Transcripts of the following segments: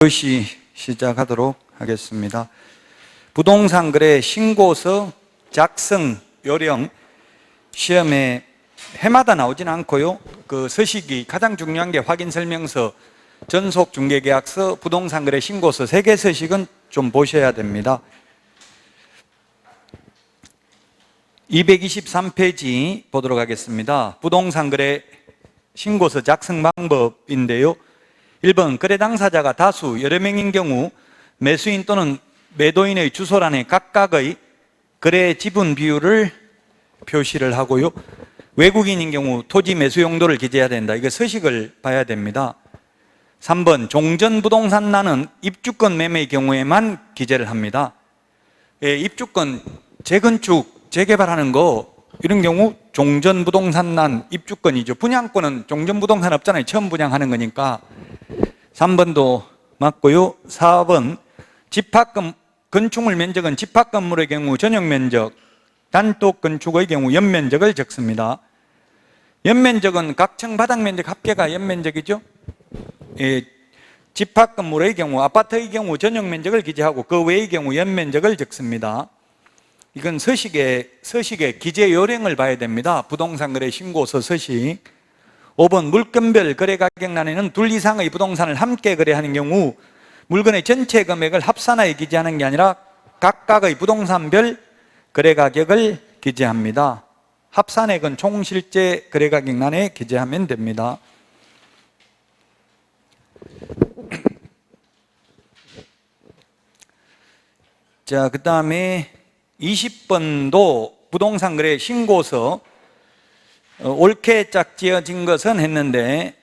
것이 시작하도록 하겠습니다. 부동산 거래 신고서 작성 요령 시험에 해마다 나오진 않고요. 그 서식이 가장 중요한 게 확인 설명서, 전속 중개계약서, 부동산 거래 신고서 3개 서식은 좀 보셔야 됩니다. 223페이지 보도록 하겠습니다. 부동산 거래 신고서 작성 방법인데요. 1번, 거래 당사자가 다수 여러 명인 경우 매수인 또는 매도인의 주소란에 각각의 거래 지분 비율을 표시를 하고요. 외국인인 경우 토지 매수 용도를 기재해야 된다. 이거 서식을 봐야 됩니다. 3번, 종전 부동산란은 입주권 매매의 경우에만 기재를 합니다. 입주권, 재건축, 재개발하는 거 이런 경우 종전 부동산란 입주권이죠. 분양권은 종전 부동산 없잖아요. 처음 분양하는 거니까. 3번도 맞고요. 4번, 건축물 면적은 집합 건물의 경우 전용 면적, 단독 건축의 경우 연면적을 적습니다. 연면적은 각층 바닥 면적 합계가 연면적이죠. 집합 건물의 경우, 아파트의 경우 전용 면적을 기재하고 그 외의 경우 연면적을 적습니다. 이건 서식의 기재 요령을 봐야 됩니다. 부동산 거래 신고서 서식. 5번, 물건별 거래 가격란에는 둘 이상의 부동산을 함께 거래하는 경우 물건의 전체 금액을 합산하여 기재하는 게 아니라 각각의 부동산별 거래 가격을 기재합니다. 합산액은 총실제 거래 가격란에 기재하면 됩니다. 자, 그 다음에 20번도 부동산 거래 신고서 옳게 짝지어진 것은 했는데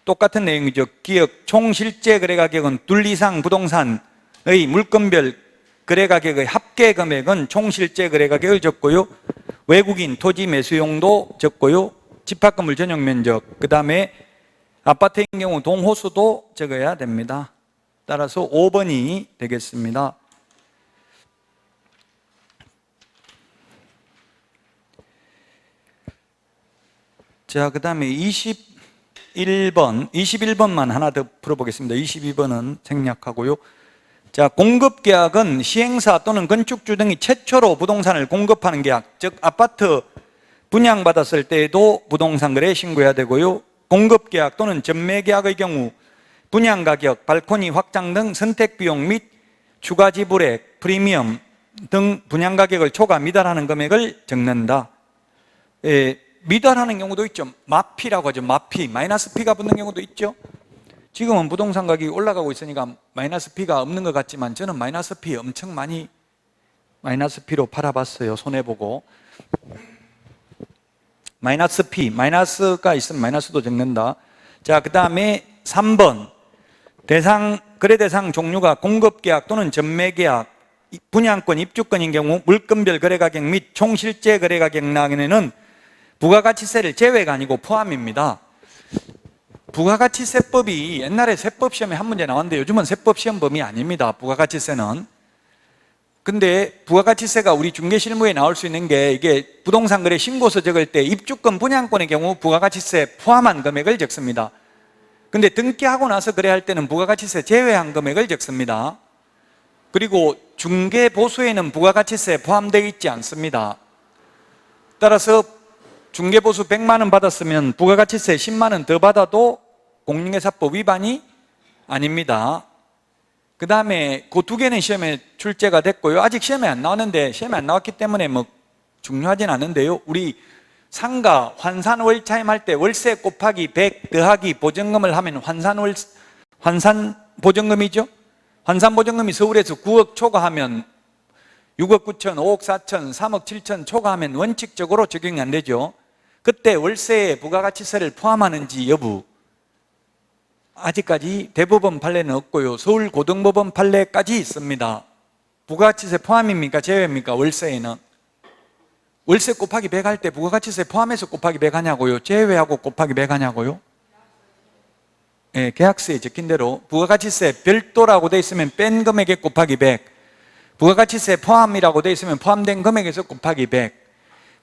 똑같은 내용이죠. 기억 총실제 거래 가격은 둘 이상 부동산의 물건별 거래 가격의 합계 금액은 총실제 거래 가격을 적고요. 외국인 토지 매수 용도 적고요. 집합 건물 전용 면적, 그 다음에 아파트인 경우 동호수도 적어야 됩니다. 따라서 5번이 되겠습니다. 자, 그 다음에 21번만 하나 더 풀어보겠습니다. 22번은 생략하고요. 자, 공급계약은 시행사 또는 건축주 등이 최초로 부동산을 공급하는 계약, 즉 아파트 분양받았을 때에도 부동산 거래 신고해야 되고요. 공급계약 또는 전매계약의 경우 분양가격, 발코니 확장 등 선택비용 및 추가 지불액, 프리미엄 등 분양가격을 초과 미달하는 금액을 적는다. 미달하는 경우도 있죠. 마피라고 하죠. 마피, 마이너스 P가 붙는 경우도 있죠. 지금은 부동산 가격이 올라가고 있으니까 마이너스 P가 없는 것 같지만 저는 마이너스 P 엄청 많이 마이너스 P로 팔아봤어요. 손해보고. 마이너스 P, 마이너스가 있으면 마이너스도 적는다. 자, 그 다음에 3번, 거래 대상 종류가 공급계약 또는 전매계약, 분양권, 입주권인 경우 물건별 거래가격 및 총실제 거래가격란에는 부가가치세를 제외가 아니고 포함입니다. 부가가치세법이 옛날에 세법 시험에 한 문제 나왔는데 요즘은 세법 시험 범위 아닙니다. 부가가치세는. 근데 부가가치세가 우리 중개실무에 나올 수 있는 게 이게 부동산 거래 신고서 적을 때 입주권 분양권의 경우 부가가치세 포함한 금액을 적습니다. 근데 등기하고 나서 거래할 때는 부가가치세 제외한 금액을 적습니다. 그리고 중개보수에는 부가가치세 포함되어 있지 않습니다. 따라서 중개보수 100만 원 받았으면 부가가치세 10만 원 더 받아도 공인중개사법 위반이 아닙니다. 그 다음에 그 두 개는 시험에 출제가 됐고요. 아직 시험에 안 나왔는데 시험에 안 나왔기 때문에 뭐 중요하진 않은데요. 우리 상가 환산월차임 할 때 월세 곱하기 100 더하기 보증금을 하면 환산보증금이죠. 환산보증금이 서울에서 9억 초과하면 6억 9천, 5억 4천, 3억 7천 초과하면 원칙적으로 적용이 안 되죠. 그때 월세에 부가가치세를 포함하는지 여부 아직까지 대법원 판례는 없고요. 서울고등법원 판례까지 있습니다. 부가가치세 포함입니까? 제외입니까? 월세에는. 월세 곱하기 100 할 때 부가가치세 포함해서 곱하기 100 하냐고요? 제외하고 곱하기 100 하냐고요? 네, 계약서에 적힌 대로 부가가치세 별도라고 돼 있으면 뺀 금액에 곱하기 100, 부가가치세 포함이라고 돼 있으면 포함된 금액에서 곱하기 100.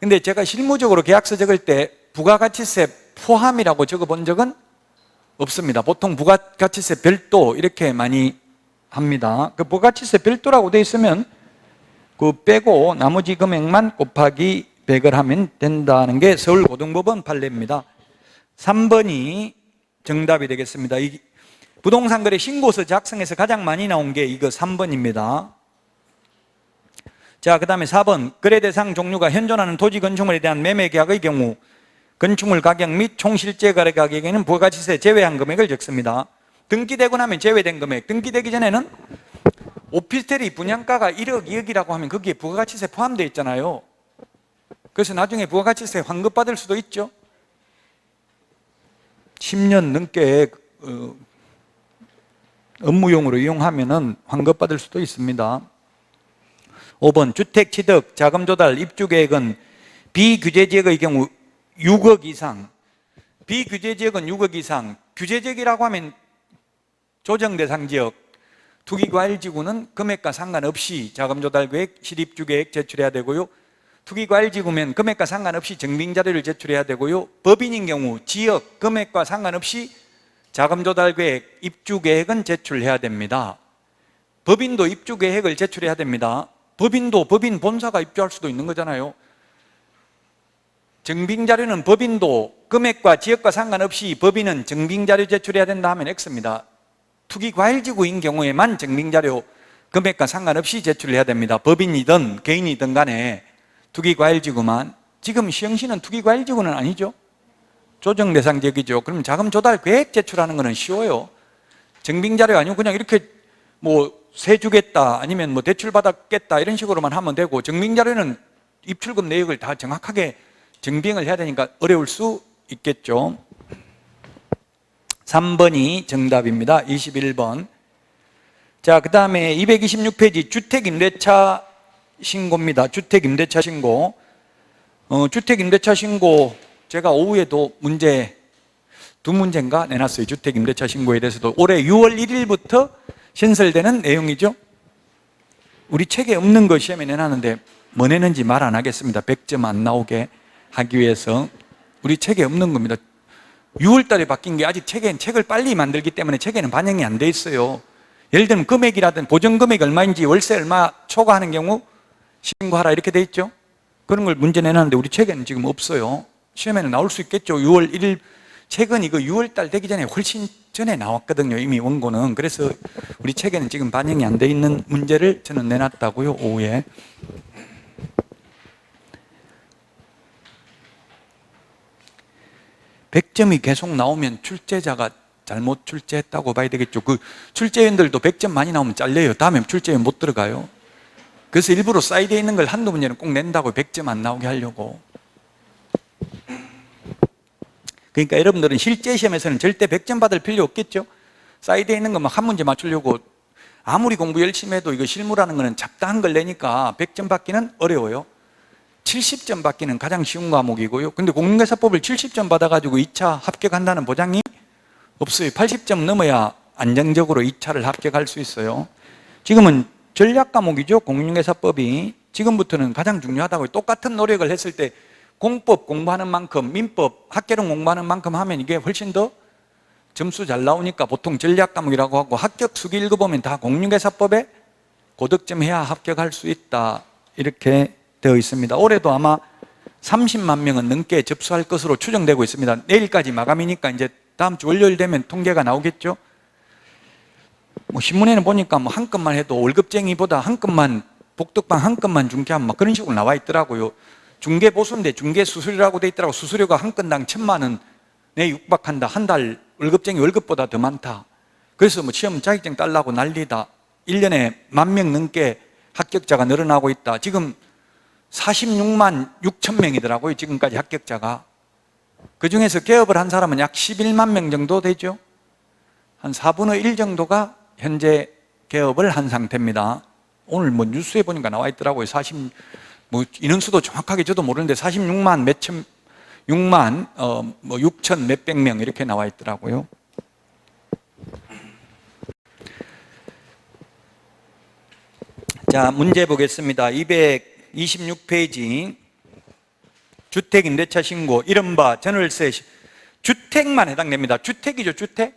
근데 제가 실무적으로 계약서 적을 때 부가가치세 포함이라고 적어본 적은 없습니다. 보통 부가가치세 별도 이렇게 많이 합니다. 그 부가가치세 별도라고 돼 있으면 그 빼고 나머지 금액만 곱하기 100을 하면 된다는 게 서울고등법원 판례입니다. 3번이 정답이 되겠습니다. 이 부동산거래 신고서 작성에서 가장 많이 나온 게 이거 3번입니다. 자, 그 다음에 4번 거래 대상 종류가 현존하는 토지 건축물에 대한 매매 계약의 경우 건축물 가격 및 총실제 거래 가격에는 부가가치세 제외한 금액을 적습니다. 등기되고 나면 제외된 금액, 등기되기 전에는 오피스텔이 분양가가 1억, 2억이라고 하면 거기에 부가가치세 포함되어 있잖아요. 그래서 나중에 부가가치세 환급받을 수도 있죠. 10년 넘게 업무용으로 이용하면 환급받을 수도 있습니다. 5번 주택 취득, 자금 조달, 입주 계획은 비규제 지역의 경우 6억 이상, 비규제 지역은 6억 이상, 규제 지역이라고 하면 조정 대상 지역, 투기과일지구는 금액과 상관없이 자금 조달 계획, 실입주 계획 제출해야 되고요. 투기과일지구면 금액과 상관없이 증빙자료를 제출해야 되고요. 법인인 경우 지역, 금액과 상관없이 자금 조달 계획, 입주 계획은 제출해야 됩니다. 법인도 입주 계획을 제출해야 됩니다. 법인도 법인 본사가 입주할 수도 있는 거잖아요. 증빙자료는 법인도 금액과 지역과 상관없이 법인은 증빙자료 제출해야 된다 하면 X입니다. 투기과일지구인 경우에만 증빙자료 금액과 상관없이 제출해야 됩니다. 법인이든 개인이든 간에 투기과일지구만. 지금 시흥시는 투기과일지구는 아니죠. 조정대상 지역이죠. 그럼 자금 조달 계획 제출하는 거는 쉬워요. 증빙자료 아니고 그냥 이렇게 뭐 세 주겠다 아니면 뭐 대출 받았겠다 이런 식으로만 하면 되고, 증빙자료는 입출금 내역을 다 정확하게 증빙을 해야 되니까 어려울 수 있겠죠. 3번이 정답입니다. 21번. 자, 그 다음에 226페이지 주택임대차 신고입니다. 주택임대차 신고. 주택임대차 신고 제가 오후에도 두 문제인가 내놨어요. 주택임대차 신고에 대해서도. 올해 6월 1일부터 신설되는 내용이죠. 우리 책에 없는 거 시험에 내놨는데 뭐 내는지 말 안 하겠습니다. 100점 안 나오게 하기 위해서. 우리 책에 없는 겁니다. 6월 달에 바뀐 게 아직 책을 빨리 만들기 때문에 책에는 반영이 안 돼 있어요. 예를 들면 금액이라든 보증금액이 얼마인지 월세 얼마 초과하는 경우 신고하라 이렇게 돼 있죠. 그런 걸 문제 내놨는데 우리 책에는 지금 없어요. 시험에는 나올 수 있겠죠. 6월 1일 책은 이거 6월 달 되기 전에 훨씬 전에 나왔거든요. 이미 원고는. 그래서 우리 책에는 지금 반영이 안 돼 있는 문제를 저는 내놨다고요. 오후에. (100점이) 계속 나오면 출제자가 잘못 출제했다고 봐야 되겠죠. 그 출제위원들도 100점 많이 나오면 잘려요. 다음에 출제위원 못 들어가요. 그래서 일부러 사이드에 있는 걸 한두 문제는 꼭 낸다고 100점 안 나오게 하려고. 그러니까 여러분들은 실제 시험에서는 절대 100점 받을 필요 없겠죠. 사이드에 있는 거 막 한 문제 맞추려고 아무리 공부 열심히 해도 이거 실무라는 거는 잡다한 걸 내니까 100점 받기는 어려워요. 70점 받기는 가장 쉬운 과목이고요. 근데 공인중개사법을 70점 받아가지고 2차 합격한다는 보장이 없어요. 80점 넘어야 안정적으로 2차를 합격할 수 있어요. 지금은 전략 과목이죠. 공인중개사법이. 지금부터는 가장 중요하다고요. 똑같은 노력을 했을 때 공법 공부하는 만큼, 민법, 학개론 공부하는 만큼 하면 이게 훨씬 더 점수 잘 나오니까 보통 전략 과목이라고 하고, 합격 수기 읽어보면 다 공인중개사법에 고득점 해야 합격할 수 있다 이렇게 되어 있습니다. 올해도 아마 30만 명은 넘게 접수할 것으로 추정되고 있습니다. 내일까지 마감이니까 이제 다음 주 월요일 되면 통계가 나오겠죠. 뭐 신문에는 보니까 뭐 한 건만 해도 월급쟁이보다 한 건만, 복덕방 한 건만 중개하면 막 그런 식으로 나와 있더라고요. 중개 보수인데 중개 수수료라고 돼 있더라고. 수수료가 한 건당 1,000만 원에 육박한다. 한 달 월급쟁이 월급보다 더 많다. 그래서 뭐 시험 자격증 딸라고 난리다. 1년에 10,000명 넘게 합격자가 늘어나고 있다. 지금 46만 6천 명이더라고요. 지금까지 합격자가. 그 중에서 개업을 한 사람은 약 11만 명 정도 되죠. 한 4분의 1 정도가 현재 개업을 한 상태입니다. 오늘 뭐 뉴스에 보니까 나와 있더라고요. 뭐 인원수도 정확하게 저도 모르는데 46만 몇천, 6만 뭐 6천 몇백 명 이렇게 나와 있더라고요. 자, 문제 보겠습니다. 226페이지 주택임대차 신고, 이른바 전월세 주택만 해당됩니다. 주택이죠, 주택.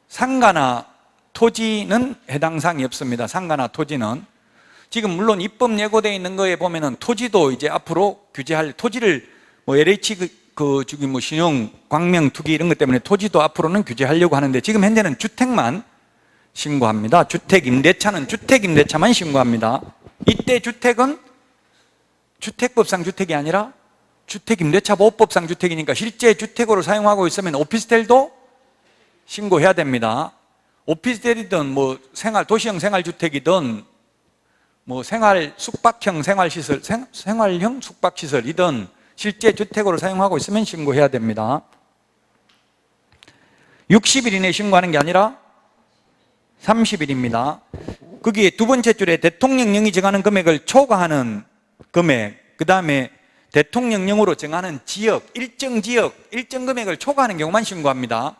상가나 토지는 해당 사항이 없습니다. 상가나 토지는. 지금 물론 입법 예고되어 있는 거에 보면은 토지도 이제 앞으로 규제할, 토지를 뭐 LH 신용, 광명, 투기 이런 것 때문에 토지도 앞으로는 규제하려고 하는데 지금 현재는 주택만 신고합니다. 주택 임대차는 주택 임대차만 신고합니다. 이때 주택은 주택법상 주택이 아니라 주택임대차보호법상 주택이니까 실제 주택으로 사용하고 있으면 오피스텔도 신고해야 됩니다. 오피스텔이든 뭐 도시형 생활주택이든 뭐 숙박형 생활시설, 생활형 숙박시설이든 실제 주택으로 사용하고 있으면 신고해야 됩니다. 60일 이내에 신고하는 게 아니라 30일입니다. 거기에 두 번째 줄에 대통령령이 정하는 금액을 초과하는 금액, 그 다음에 대통령령으로 정하는 지역, 일정 금액을 초과하는 경우만 신고합니다.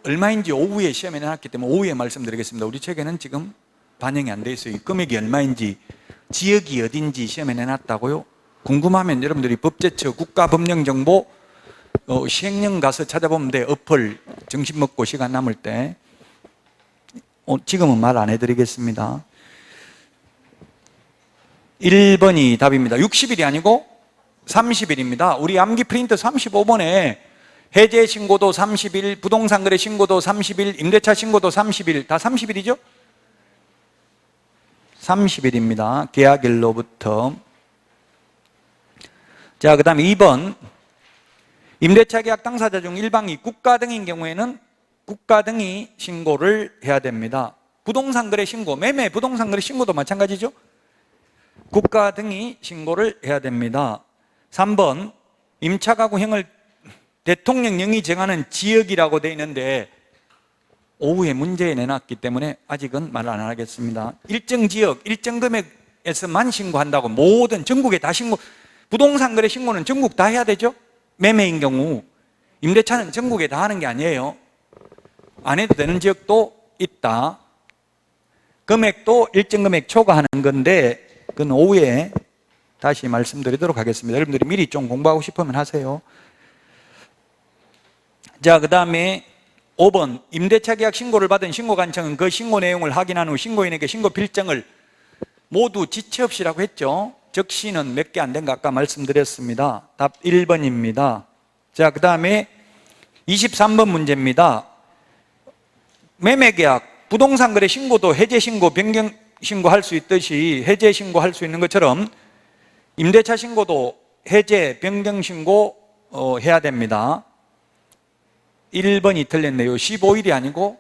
얼마인지 오후에 시험에 내놨기 때문에 오후에 말씀드리겠습니다. 우리 책에는 지금 반영이 안 돼 있어요. 이 금액이 얼마인지, 지역이 어딘지 시험에 내놨다고요. 궁금하면 여러분들이 법제처 국가법령정보 시행령 가서 찾아보면 돼. 어플 점심 먹고 시간 남을 때. 지금은 말 안 해드리겠습니다. 1번이 답입니다. 60일이 아니고 30일입니다. 우리 암기 프린트 35번에 해제 신고도 30일, 부동산 거래 신고도 30일, 임대차 신고도 30일, 다 30일이죠? 30일입니다. 계약일로부터. 자, 그 다음에 2번. 임대차 계약 당사자 중 일방이 국가 등인 경우에는 국가 등이 신고를 해야 됩니다. 부동산 거래 신고, 매매 부동산 거래 신고도 마찬가지죠? 국가 등이 신고를 해야 됩니다. 3번, 임차가구형을 대통령령이 정하는 지역이라고 되어 있는데 오후에 문제에 내놨기 때문에 아직은 말 안 하겠습니다. 일정 지역, 일정 금액에서만 신고한다고 모든 전국에 다 신고, 부동산 거래 신고는 전국 다 해야 되죠? 매매인 경우. 임대차는 전국에 다 하는 게 아니에요. 안 해도 되는 지역도 있다. 금액도 일정 금액 초과하는 건데 그건 오후에 다시 말씀드리도록 하겠습니다. 여러분들이 미리 좀 공부하고 싶으면 하세요. 자, 그 다음에 5번. 임대차 계약 신고를 받은 신고관청은 그 신고 내용을 확인한 후 신고인에게 신고 필정을 모두 지체 없이라고 했죠. 적시는 몇 개 안 된 거 아까 말씀드렸습니다. 답 1번입니다. 자, 그 다음에 23번 문제입니다. 매매계약, 부동산 거래 신고도 해제 신고, 변경 신고할 수 있듯이 해제 신고할 수 있는 것처럼 임대차 신고도 해제, 변경 신고 해야 됩니다. 1번이 틀렸네요. 15일이 아니고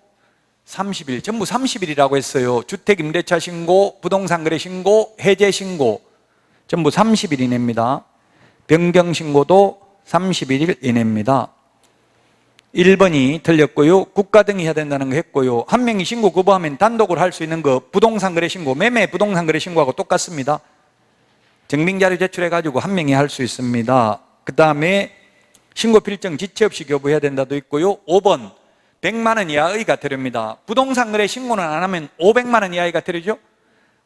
30일, 전부 30일이라고 했어요. 주택 임대차 신고, 부동산 거래 신고, 해제 신고 전부 30일 이내입니다. 변경 신고도 31일 이내입니다. 1번이 틀렸고요. 국가 등이 해야 된다는 거 했고요. 한 명이 신고 거부하면 단독으로 할 수 있는 거 부동산 거래 신고, 매매 부동산 거래 신고하고 똑같습니다. 증빙자료 제출해가지고 한 명이 할 수 있습니다. 그 다음에 신고 필정 지체 없이 교부해야 된다도 있고요. 5번 100만 원 이하의 과태료입니다. 부동산 거래 신고는 안 하면 500만 원 이하의 과태료죠.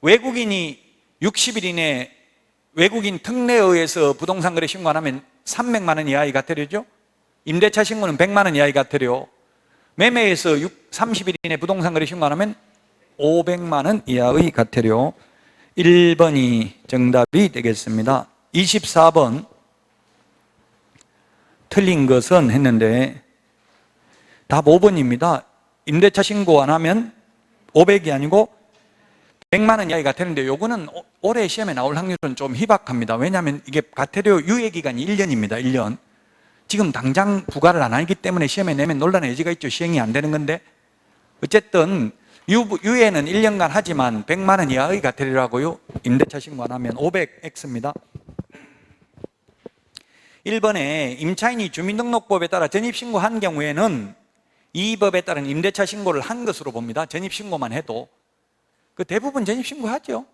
외국인이 60일 이내 외국인 특례에 의해서 부동산 거래 신고 안 하면 300만 원 이하의 과태료죠. 임대차 신고는 100만 원 이하의 과태료. 매매에서 30일 이내 부동산 거래 신고 안 하면 500만 원 이하의 과태료. 1번이 정답이 되겠습니다. 24번 틀린 것은 했는데 답 5번입니다. 임대차 신고 안 하면 500이 아니고 100만 원 이하의 과태료인데 요거는 올해 시험에 나올 확률은 좀 희박합니다. 왜냐하면 이게 과태료 유예기간이 1년입니다. 1년. 지금 당장 부과를 안 하기 때문에 시험에 내면 논란의 여지가 있죠. 시행이 안 되는 건데 어쨌든 유예는 1년간 하지만 100만 원 이하의 과태료라고요. 임대차 신고 안 하면 500X입니다. 1번에 임차인이 주민등록법에 따라 전입신고한 경우에는 이 법에 따른 임대차 신고를 한 것으로 봅니다. 전입신고만 해도. 그 대부분 전입신고하죠.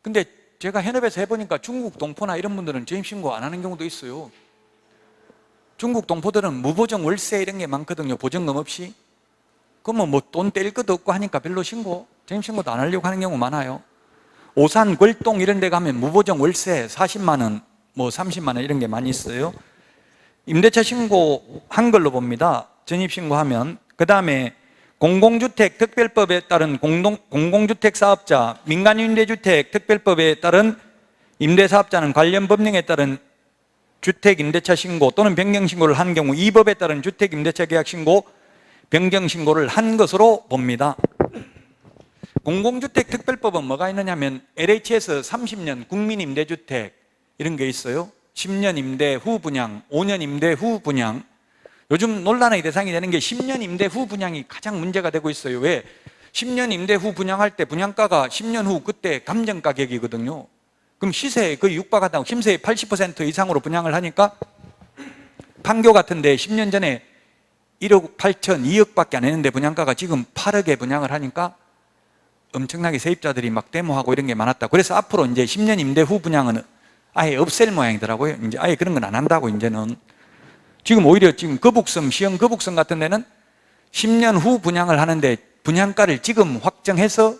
근데 제가 현업에서 해보니까 중국 동포나 이런 분들은 전입신고 안 하는 경우도 있어요. 중국 동포들은 무보정 월세 이런 게 많거든요. 보증금 없이. 그러면 뭐 돈 뗄 것도 없고 하니까 별로 전입신고도 안 하려고 하는 경우 많아요. 오산, 골동 이런 데 가면 무보정 월세 40만 원, 뭐 30만 원 이런 게 많이 있어요. 임대차 신고한 걸로 봅니다. 전입신고하면. 그 다음에 공공주택 특별법에 따른 공공주택 사업자, 민간임대주택 특별법에 따른 임대사업자는 관련 법령에 따른 주택임대차 신고 또는 변경신고를 한 경우 이 법에 따른 주택임대차 계약 신고, 변경신고를 한 것으로 봅니다. 공공주택 특별법은 뭐가 있느냐 하면 LH에서 30년 국민임대주택 이런 게 있어요. 10년 임대 후 분양, 5년 임대 후 분양. 요즘 논란의 대상이 되는 게 10년 임대 후 분양이 가장 문제가 되고 있어요. 왜? 10년 임대 후 분양할 때 분양가가 10년 후 그때 감정가격이거든요. 그럼 시세에 거의 육박한다고, 심세의 80% 이상으로 분양을 하니까 판교 같은데 10년 전에 1억 8천, 2억밖에 안 했는데 분양가가 지금 8억에 분양을 하니까 엄청나게 세입자들이 막 데모하고 이런 게 많았다. 그래서 앞으로 이제 10년 임대 후 분양은 아예 없앨 모양이더라고요. 이제 아예 그런 건 안 한다고 이제는. 지금 오히려 지금 거북섬, 시흥 거북섬 같은 데는 10년 후 분양을 하는데 분양가를 지금 확정해서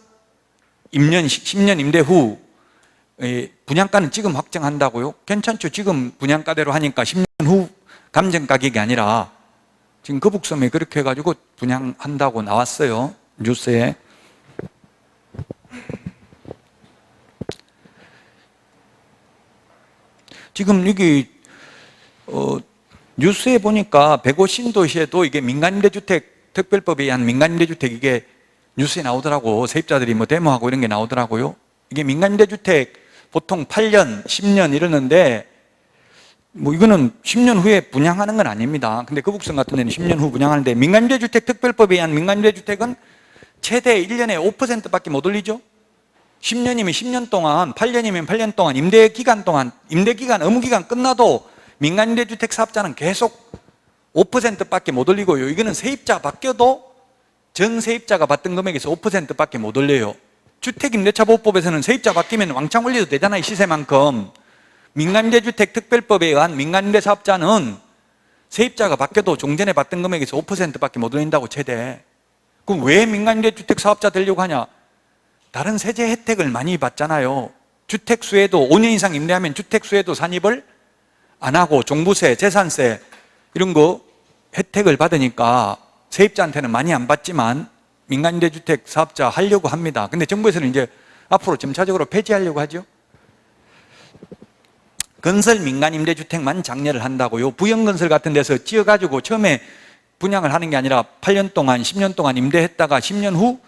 10년 임대 후 분양가는 지금 확정한다고요? 괜찮죠? 지금 분양가대로 하니까 10년 후 감정 가격이 아니라 지금 거북섬에 그렇게 해가지고 분양한다고 나왔어요. 뉴스에. 지금 여기 뉴스에 보니까 105 신도시에도 이게 민간임대주택 특별법에 의한 민간임대주택 이게 뉴스에 나오더라고. 세입자들이 뭐 데모하고 이런 게 나오더라고요. 이게 민간임대주택 보통 8년, 10년 이러는데 뭐 이거는 10년 후에 분양하는 건 아닙니다. 근데 거북선 같은 데는 10년 후 분양하는데 민간임대주택 특별법에 의한 민간임대주택은 최대 1년에 5%밖에 못 올리죠. 10년이면 10년 동안, 8년이면 8년 동안 임대기간 의무기간 끝나도 민간임대주택 사업자는 계속 5%밖에 못 올리고요. 이거는 세입자 바뀌어도 전 세입자가 받던 금액에서 5%밖에 못 올려요. 주택임대차보호법에서는 세입자 바뀌면 왕창 올려도 되잖아요. 시세만큼. 민간임대주택 특별법에 의한 민간임대 사업자는 세입자가 바뀌어도 종전에 받던 금액에서 5%밖에 못 올린다고 최대. 그럼 왜 민간임대주택 사업자 되려고 하냐? 다른 세제 혜택을 많이 받잖아요. 주택수에도 5년 이상 임대하면 주택수에도 산입을 안 하고 종부세, 재산세 이런 거 혜택을 받으니까 세입자한테는 많이 안 받지만 민간임대주택 사업자 하려고 합니다. 근데 정부에서는 이제 앞으로 점차적으로 폐지하려고 하죠. 건설 민간임대주택만 장려를 한다고요. 부영건설 같은 데서 지어가지고 처음에 분양을 하는 게 아니라 8년 동안, 10년 동안 임대했다가 10년 후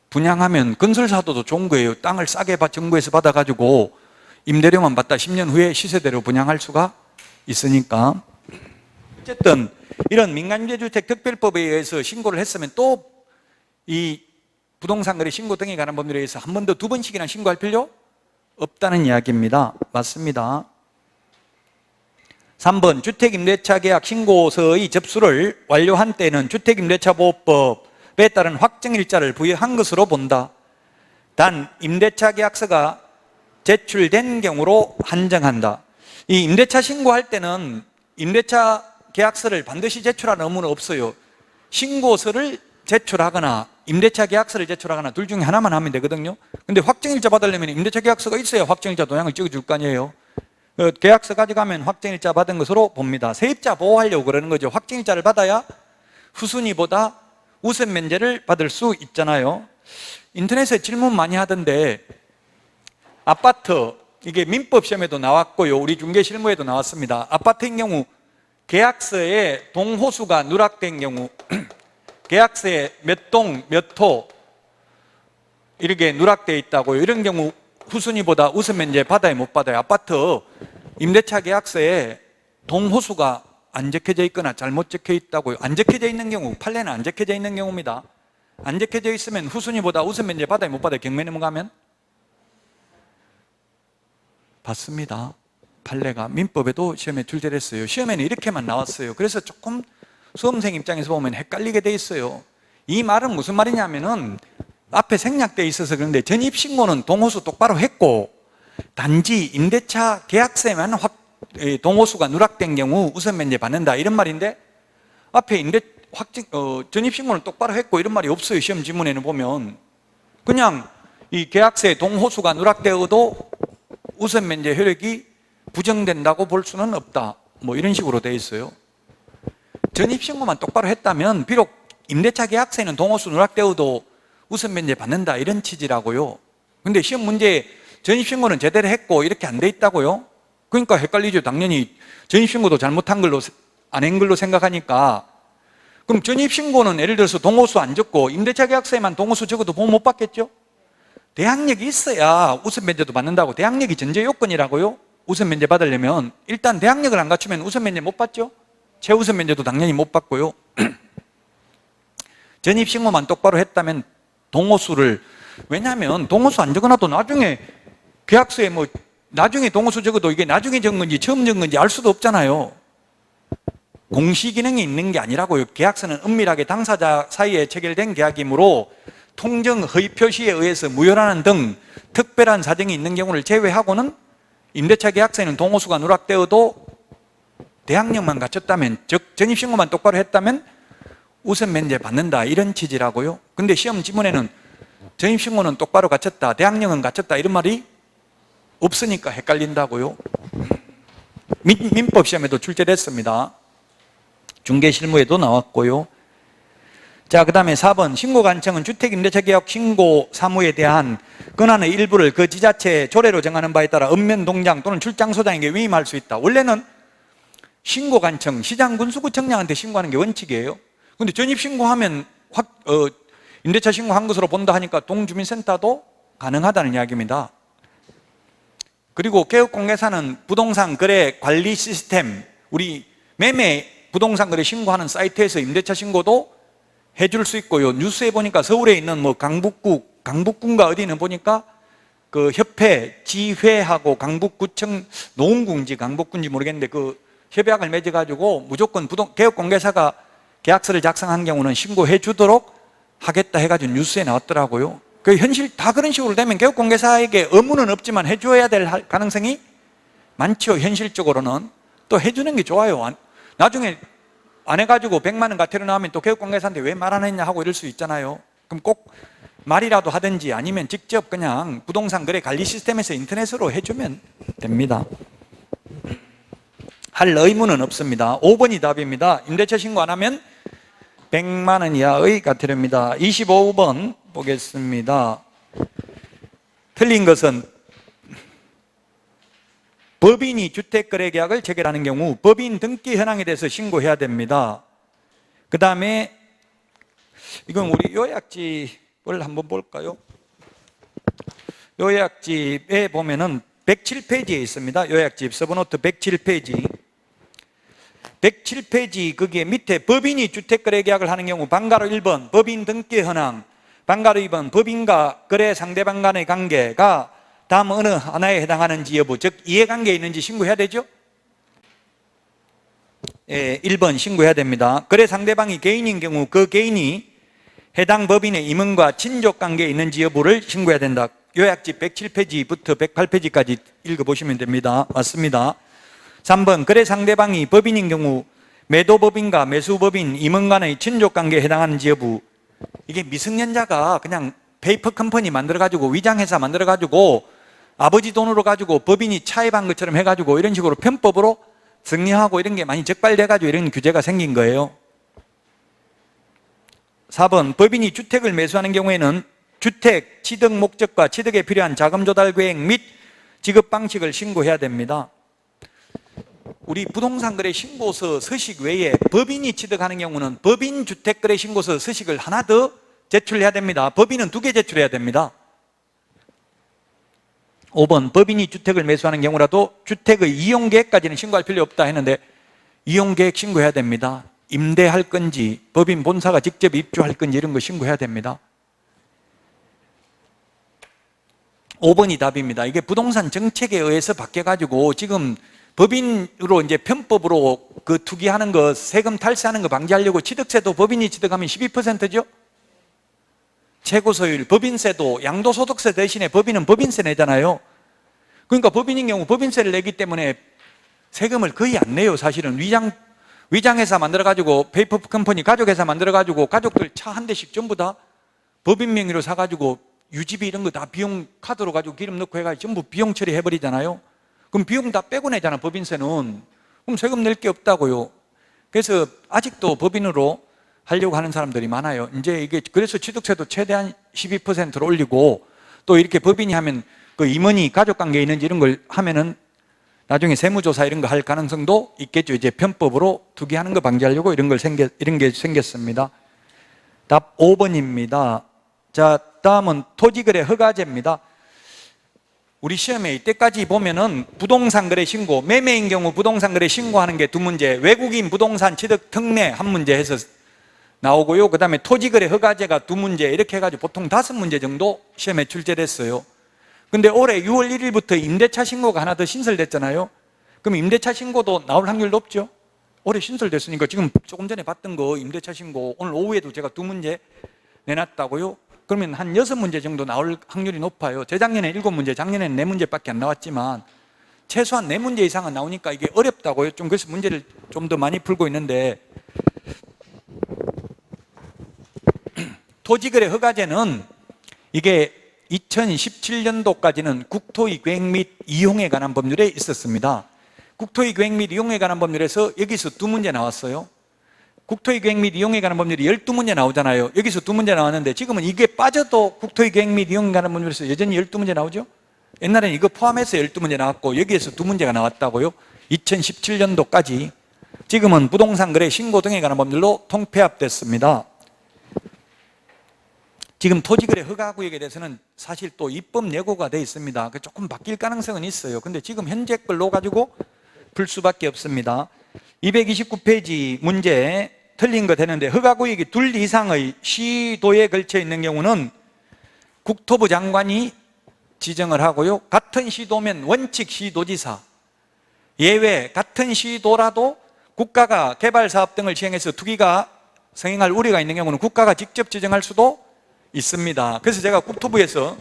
분양하면 건설사도 좋은 거예요. 땅을 싸게 정부에서 받아가지고 임대료만 받다 10년 후에 시세대로 분양할 수가 있으니까. 어쨌든 이런 민간임대주택 특별법에 의해서 신고를 했으면 또 이 부동산 거래 신고 등에 관한 법률에 의해서 한 번 더 2번씩이나 신고할 필요 없다는 이야기입니다. 맞습니다. 3번 주택임대차 계약 신고서의 접수를 완료한 때는 주택임대차보호법에 따른 확정일자를 부여한 것으로 본다. 단 임대차 계약서가 제출된 경우로 한정한다. 이 임대차 신고할 때는 임대차 계약서를 반드시 제출하는 의무는 없어요. 신고서를 제출하거나 임대차 계약서를 제출하거나 둘 중에 하나만 하면 되거든요. 근데 확정일자 받으려면 임대차 계약서가 있어야 확정일자 도장을 찍어줄 거 아니에요. 계약서 가져가면 확정일자 받은 것으로 봅니다. 세입자 보호하려고 그러는 거죠. 확정일자를 받아야 후순위보다 우선 면제를 받을 수 있잖아요. 인터넷에 질문 많이 하던데 아파트, 이게 민법 시험에도 나왔고요. 우리 중개실무에도 나왔습니다. 아파트인 경우 계약서에 동호수가 누락된 경우 계약서에 몇 동, 몇 호 이렇게 누락되어 있다고요. 이런 경우 후순위보다 우선 면제 받아요, 못 받아요? 아파트 임대차 계약서에 동호수가 안 적혀져 있거나 잘못 적혀 있다고요. 안 적혀져 있는 경우, 판례는 안 적혀져 있는 경우입니다. 안 적혀져 있으면 후순위보다 우선 면제 받아요, 못 받아요? 경매 넘어가면? 받습니다. 판례가 민법에도 시험에 출제됐어요. 시험에는 이렇게만 나왔어요. 그래서 조금 수험생 입장에서 보면 헷갈리게 돼 있어요. 이 말은 무슨 말이냐면은 앞에 생략돼 있어서 그런데 전입신고는 동호수 똑바로 했고 단지 임대차 계약서에만 동호수가 누락된 경우 우선 면제 받는다 이런 말인데 앞에 전입신고는 똑바로 했고 이런 말이 없어요. 시험 지문에는 보면 그냥 이 계약서에 동호수가 누락되어도 우선 면제 효력이 부정된다고 볼 수는 없다. 뭐 이런 식으로 돼 있어요. 전입신고만 똑바로 했다면 비록 임대차 계약서에는 동호수 누락되어도 우선 면제 받는다 이런 취지라고요. 근데 시험 문제에 전입신고는 제대로 했고 이렇게 안 돼 있다고요? 그러니까 헷갈리죠. 당연히 전입신고도 잘못한 걸로 안 한 걸로 생각하니까. 그럼 전입신고는 예를 들어서 동호수 안 적고 임대차 계약서에만 동호수 적어도 보험 못 받겠죠? 대항력이 있어야 우선 면제도 받는다고. 대항력이 전제 요건이라고요. 우선 면제 받으려면 일단 대항력을 안 갖추면 우선 면제 못 받죠? 최우선 면제도 당연히 못 받고요. 전입신고만 똑바로 했다면 동호수를, 왜냐하면 동호수 안 적어놔도 나중에 계약서에 뭐 나중에 동호수 적어도 이게 나중에 적은 건지 처음 적은 건지 알 수도 없잖아요. 공시기능이 있는 게 아니라고요. 계약서는 은밀하게 당사자 사이에 체결된 계약이므로 통정 허위 표시에 의해서 무효라는 등 특별한 사정이 있는 경우를 제외하고는 임대차 계약서에는 동호수가 누락되어도 대항력만 갖췄다면, 즉 전입신고만 똑바로 했다면 우선 면제 받는다 이런 취지라고요. 근데 시험 지문에는 전입신고는 똑바로 갖췄다, 대항력은 갖췄다 이런 말이 없으니까 헷갈린다고요. 민법 시험에도 출제됐습니다. 중개실무에도 나왔고요. 자, 그 다음에 4번 신고관청은 주택임대차계약 신고 사무에 대한 권한의 일부를 그 지자체 조례로 정하는 바에 따라 읍면동장 또는 출장소장에게 위임할 수 있다. 원래는 신고관청, 시장군수구청장한테 신고하는 게 원칙이에요. 근데 전입신고하면 임대차 신고한 것으로 본다 하니까 동주민센터도 가능하다는 이야기입니다. 그리고 개업공개사는 부동산 거래 관리 시스템, 우리 매매 부동산 거래 신고하는 사이트에서 임대차 신고도 해줄 수 있고요. 뉴스에 보니까 서울에 있는 뭐 강북군가 어디는 보니까 그 협회, 지회하고 강북구청, 노원구인지 강북군지 모르겠는데 그 협약을 맺어가지고 무조건 개업공개사가 계약서를 작성한 경우는 신고해 주도록 하겠다 해가지고 뉴스에 나왔더라고요. 그 현실 다 그런 식으로 되면 개업공개사에게 의무는 없지만 해줘야 될 가능성이 많죠. 현실적으로는. 또 해주는 게 좋아요. 나중에 안 해가지고 100만 원 과태료 나오면 또 개업공개사한테 왜 말 안 했냐 하고 이럴 수 있잖아요. 그럼 꼭 말이라도 하든지 아니면 직접 그냥 부동산 거래 관리 시스템에서 인터넷으로 해주면 됩니다. 할 의무는 없습니다. 5번이 답입니다. 임대차 신고 안 하면 100만 원 이하의 과태료입니다. 25번 보겠습니다. 틀린 것은 법인이 주택거래계약을 체결하는 경우 법인 등기 현황에 대해서 신고해야 됩니다. 그 다음에 이건 우리 요약집을 한번 볼까요? 요약집에 보면은 107페이지에 있습니다. 요약집 서브노트 107페이지. 107페이지 거기에 밑에 법인이 주택거래계약을 하는 경우 방가로 1번 법인 등기 현황, 방가로 2번 법인과 거래 상대방 간의 관계가 다음 어느 하나에 해당하는지 여부, 즉 이해관계에 있는지 신고해야 되죠? 예, 1번 신고해야 됩니다. 거래 상대방이 개인인 경우 그 개인이 해당 법인의 임원과 친족관계에 있는지 여부를 신고해야 된다. 요약집 107페이지부터 108페이지까지 읽어보시면 됩니다. 맞습니다. 3번 거래 상대방이 법인인 경우 매도법인과 매수법인, 임원 간의 친족관계에 해당하는지 여부. 이게 미성년자가 그냥 페이퍼 컴퍼니 만들어가지고 위장회사 만들어가지고 아버지 돈으로 가지고 법인이 차입한 것처럼 해가지고 이런 식으로 편법으로 승리하고 이런 게 많이 적발돼가지고 이런 규제가 생긴 거예요. 4번 법인이 주택을 매수하는 경우에는 주택 취득 목적과 취득에 필요한 자금 조달 계획 및 지급 방식을 신고해야 됩니다. 우리 부동산 거래 신고서 서식 외에 법인이 취득하는 경우는 법인 주택거래 신고서 서식을 하나 더 제출해야 됩니다. 법인은 2개 제출해야 됩니다. 5번 법인이 주택을 매수하는 경우라도 주택의 이용계획까지는 신고할 필요 없다 했는데 이용계획 신고해야 됩니다. 임대할 건지 법인 본사가 직접 입주할 건지 이런 거 신고해야 됩니다. 5번이 답입니다. 이게 부동산 정책에 의해서 바뀌어가지고 지금 법인으로 이제 편법으로 그 투기하는 거, 세금 탈세하는 거 방지하려고 취득세도 법인이 취득하면 12%죠? 최고소율, 법인세도 양도소득세 대신에 법인은 법인세 내잖아요. 그러니까 법인인 경우 법인세를 내기 때문에 세금을 거의 안 내요. 사실은 위장회사 만들어가지고 페이퍼 컴퍼니 가족회사 만들어가지고 가족들 차 한 대씩 전부 다 법인 명의로 사가지고 유지비 이런 거 다 비용 카드로 가지고 기름 넣고 해가지고 전부 비용 처리해버리잖아요. 그럼 비용 다 빼고 내잖아 법인세는. 그럼 세금 낼 게 없다고요. 그래서 아직도 법인으로 하려고 하는 사람들이 많아요. 이제 이게 그래서 취득세도 최대한 12%로 올리고, 또 이렇게 법인이 하면 그 임원이 가족관계에 있는지 이런 걸 하면은 나중에 세무조사 이런 거 할 가능성도 있겠죠. 이제 편법으로 투기하는 거 방지하려고 이런 게 생겼습니다. 답 5번입니다. 자, 다음은 토지거래 허가제입니다. 우리 시험에 이때까지 보면은 부동산 거래 신고, 매매인 경우 부동산 거래 신고하는 게 두 문제, 외국인 부동산 취득 특례 한 문제 해서 나오고요. 그 다음에 토지거래 허가제가 두 문제, 이렇게 해가지고 보통 5문제 정도 시험에 출제됐어요. 근데 올해 6월 1일부터 임대차 신고가 하나 더 신설됐잖아요. 그럼 임대차 신고도 나올 확률 높죠? 올해 신설됐으니까 지금 조금 전에 봤던 거 임대차 신고 오늘 오후에도 제가 2문제 내놨다고요. 그러면 한 6문제 정도 나올 확률이 높아요. 재작년에 7문제, 작년에는 4문제밖에 안 나왔지만 최소한 4문제 이상은 나오니까 이게 어렵다고요. 좀 그래서 문제를 좀 더 많이 풀고 있는데, 토지거래 허가제는 이게 2017년도까지는 국토의 계획 및 이용에 관한 법률에 있었습니다. 국토의 계획 및 이용에 관한 법률에서 여기서 2문제 나왔어요. 국토의 계획 및 이용에 관한 법률이 12문제 나오잖아요. 여기서 2문제 나왔는데 지금은 이게 빠져도 국토의 계획 및 이용에 관한 법률에서 여전히 12문제 나오죠? 옛날에는 이거 포함해서 12문제 나왔고 여기에서 2문제가 나왔다고요. 2017년도까지. 지금은 부동산 거래 신고 등에 관한 법률로 통폐합됐습니다. 지금 토지거래 허가구역에 대해서는 사실 또 입법 예고가 되어 있습니다. 조금 바뀔 가능성은 있어요. 근데 지금 현재 걸로 가지고 풀 수밖에 없습니다. 229페이지 문제 틀린 거 되는데, 허가구역이 2 이상의 시도에 걸쳐 있는 경우는 국토부 장관이 지정을 하고요. 같은 시도면 원칙 시도지사, 예외 같은 시도라도 국가가 개발사업 등을 시행해서 투기가 성행할 우려가 있는 경우는 국가가 직접 지정할 수도 있습니다. 그래서 제가 국토부에서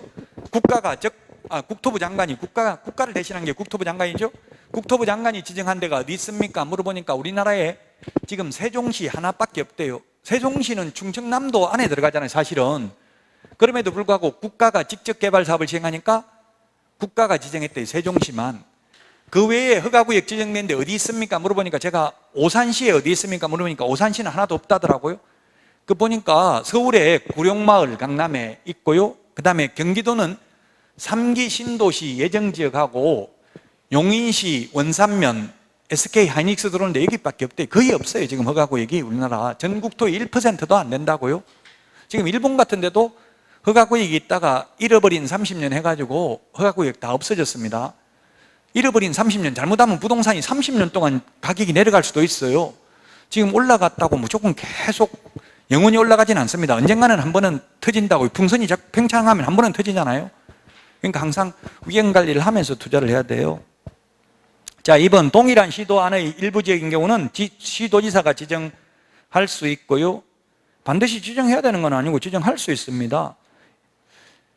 국토부 장관이 국가를 대신한 게 국토부 장관이죠. 국토부 장관이 지정한 데가 어디 있습니까? 물어보니까 우리나라에 지금 세종시 하나밖에 없대요. 세종시는 충청남도 안에 들어가잖아요, 사실은. 그럼에도 불구하고 국가가 직접 개발 사업을 시행하니까 국가가 지정했대요, 세종시만. 그 외에 허가구역 지정된 데 어디 있습니까? 물어보니까 제가 오산시에 어디 있습니까? 물어보니까 오산시는 하나도 없다더라고요. 그 보니까 서울에 구룡마을 강남에 있고요. 그 다음에 경기도는 3기 신도시 예정지역하고 용인시 원산면 SK 하이닉스 들어오는데 여기밖에 없대. 거의 없어요, 지금 허가구역이. 우리나라 전국토의 1%도 안 된다고요. 지금 일본 같은 데도 허가구역이 있다가 잃어버린 30년 해가지고 허가구역 다 없어졌습니다. 잃어버린 30년, 잘못하면 부동산이 30년 동안 가격이 내려갈 수도 있어요. 지금 올라갔다고 무조건 계속 영원히 올라가진 않습니다. 언젠가는 한 번은 터진다고. 풍선이 팽창하면 한 번은 터지잖아요. 그러니까 항상 위험관리를 하면서 투자를 해야 돼요. 자, 2번 동일한 시도 안의 일부 지역인 경우는 시도지사가 지정할 수 있고요. 반드시 지정해야 되는 건 아니고 지정할 수 있습니다.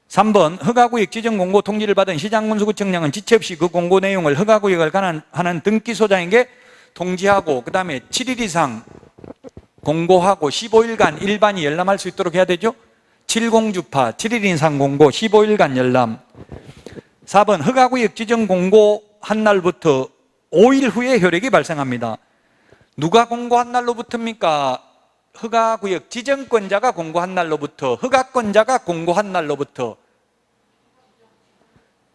3번 허가구역 지정 공고 통지를 받은 시장군수구청장은 지체 없이 그 공고 내용을 허가구역을 관할하는 등기소장에게 통지하고, 그 다음에 7일 이상 공고하고 15일간 일반이 열람할 수 있도록 해야 되죠. 70주파 7일 이상 공고 15일간 열람. 4번 허가구역 지정 공고한 날부터 5일 후에 효력이 발생합니다. 누가 공고한 날로부터입니까? 허가구역 지정권자가 공고한 날로부터, 허가권자가 공고한 날로부터,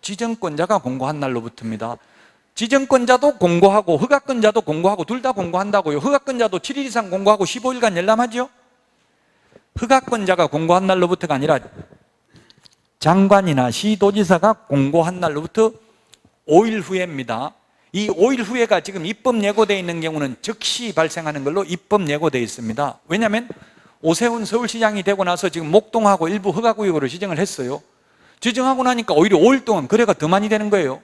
지정권자가 공고한 날로부터입니다. 지정권자도 공고하고 허가권자도 공고하고 둘 다 공고한다고요. 허가권자도 7일 이상 공고하고 15일간 열람하죠. 허가권자가 공고한 날로부터가 아니라 장관이나 시도지사가 공고한 날로부터 5일 후에입니다. 이 5일 후에가 지금 입법 예고되어 있는 경우는 즉시 발생하는 걸로 입법 예고되어 있습니다. 왜냐하면 오세훈 서울시장이 되고 나서 지금 목동하고 일부 허가구역으로 지정을 했어요. 지정하고 나니까 오히려 5일 동안 거래가 더 많이 되는 거예요.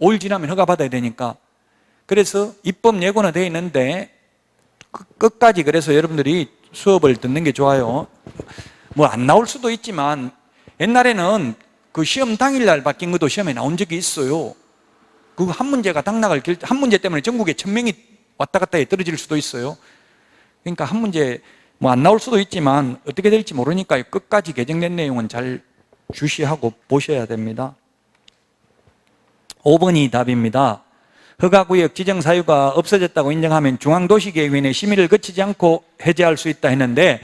5일 지나면 허가 받아야 되니까. 그래서 입법 예고는 되어 있는데 끝까지, 그래서 여러분들이 수업을 듣는 게 좋아요. 뭐 안 나올 수도 있지만 옛날에는 그 시험 당일날 바뀐 것도 시험에 나온 적이 있어요. 그 한 문제가 한 문제 때문에 전국에 1000명이 왔다 갔다 해 떨어질 수도 있어요. 그러니까 한 문제 뭐 안 나올 수도 있지만 어떻게 될지 모르니까 끝까지 개정된 내용은 잘 주시하고 보셔야 됩니다. 5번이 답입니다. 허가구역 지정 사유가 없어졌다고 인정하면 중앙도시계획위원회 심의를 거치지 않고 해제할 수 있다 했는데,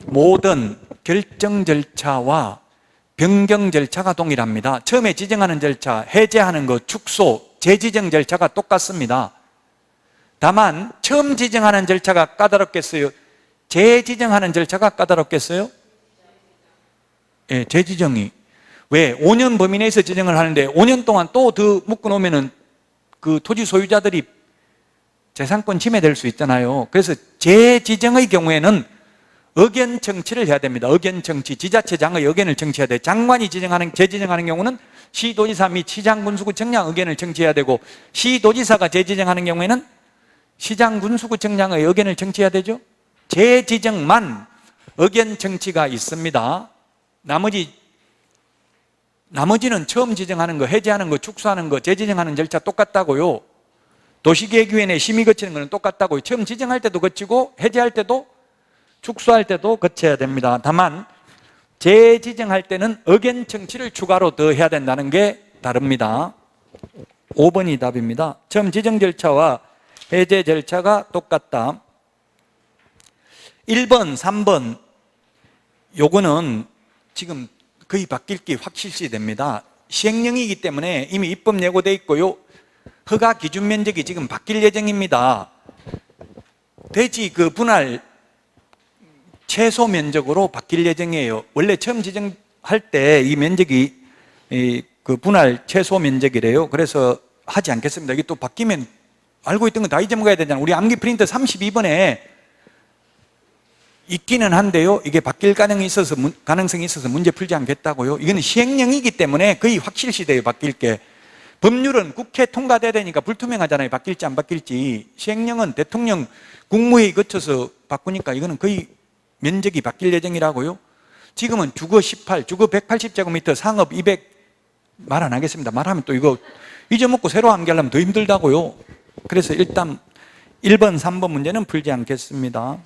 모든 결정 절차와 변경 절차가 동일합니다. 처음에 지정하는 절차, 해제하는 것, 축소, 재지정 절차가 똑같습니다. 다만 처음 지정하는 절차가 까다롭겠어요? 재지정하는 절차가 까다롭겠어요? 예, 재지정이. 왜? 5년 범위 내에서 지정을 하는데 5년 동안 또 더 묶어놓으면은 그 토지 소유자들이 재산권 침해될 수 있잖아요. 그래서 재지정의 경우에는 의견 청취를 해야 됩니다. 의견 청취, 지자체장의 의견을 청취해야 돼요. 장관이 재지정하는 경우는 시도지사 및 시장군수구청장 의견을 청취해야 되고, 시도지사가 재지정하는 경우에는 시장군수구청장의 의견을 청취해야 되죠. 재지정만 의견 청취가 있습니다. 나머지는 처음 지정하는 거, 해제하는 거, 축소하는 거, 재지정하는 절차 똑같다고요. 도시계획위원회 심의 거치는 거는 똑같다고요. 처음 지정할 때도 거치고 해제할 때도 축소할 때도 거쳐야 됩니다. 다만 재지정할 때는 의견 청취를 추가로 더 해야 된다는 게 다릅니다. 5번이 답입니다. 처음 지정 절차와 해제 절차가 똑같다. 1번, 3번 요거는 지금 거의 바뀔 게 확실시 됩니다. 시행령이기 때문에 이미 입법 예고돼 있고요. 허가 기준 면적이 지금 바뀔 예정입니다. 대지 그 분할 최소 면적으로 바뀔 예정이에요. 원래 처음 지정할 때 이 면적이 그 분할 최소 면적이래요. 그래서 하지 않겠습니다. 이게 또 바뀌면 알고 있던 거 다 잊어먹어야 되잖아요. 우리 암기 프린터 32번에 있기는 한데요, 이게 바뀔 가능성이 있어서 문제 풀지 않겠다고요. 이거는 시행령이기 때문에 거의 확실시 돼요. 바뀔 게. 법률은 국회 통과돼야 되니까 불투명하잖아요. 바뀔지 안 바뀔지. 시행령은 대통령 국무회의 거쳐서 바꾸니까 이거는 거의 면적이 바뀔 예정이라고요. 지금은 주거 18, 주거 180제곱미터, 상업 200 말 안 하겠습니다. 말하면 또 이거 잊어먹고 새로 암기하려면 더 힘들다고요. 그래서 일단 1번, 3번 문제는 풀지 않겠습니다.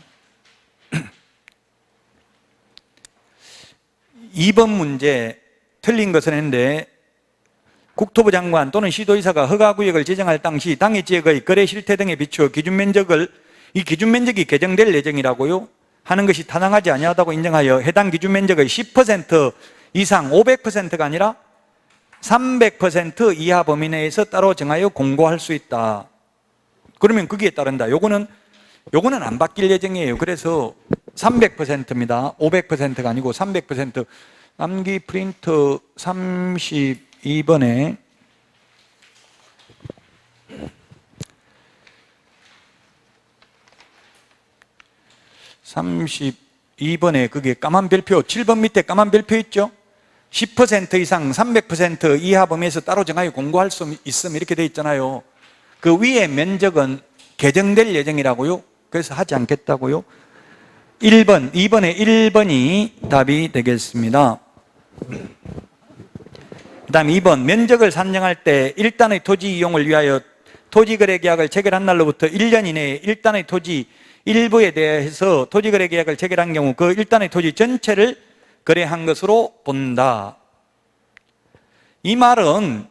2번 문제 틀린 것은 했는데, 국토부 장관 또는 시도의사가 허가구역을 지정할 당시 당해 지역의 거래 실태 등에 비추어 이 기준면적이 개정될 예정이라고요 하는 것이 타당하지 아니하다고 인정하여 해당 기준면적의 10% 이상 500%가 아니라 300% 이하 범위 내에서 따로 정하여 공고할 수 있다. 그러면 거기에 따른다. 요거는 안 바뀔 예정이에요. 그래서 300%입니다. 500%가 아니고 300%. 암기 프린터 32번에 그게 까만 별표, 7번 밑에 까만 별표 있죠? 10% 이상 300% 이하 범위에서 따로 정하여 공고할 수 있음 이렇게 돼 있잖아요. 그 위에 면적은 개정될 예정이라고요. 그래서 하지 않겠다고요. 1번, 2번에 1번이 답이 되겠습니다. 그 다음 2번, 면적을 산정할 때 일단의 토지 이용을 위하여 토지거래 계약을 체결한 날로부터 1년 이내에 일단의 토지 일부에 대해서 토지거래 계약을 체결한 경우 그 일단의 토지 전체를 거래한 것으로 본다. 이 말은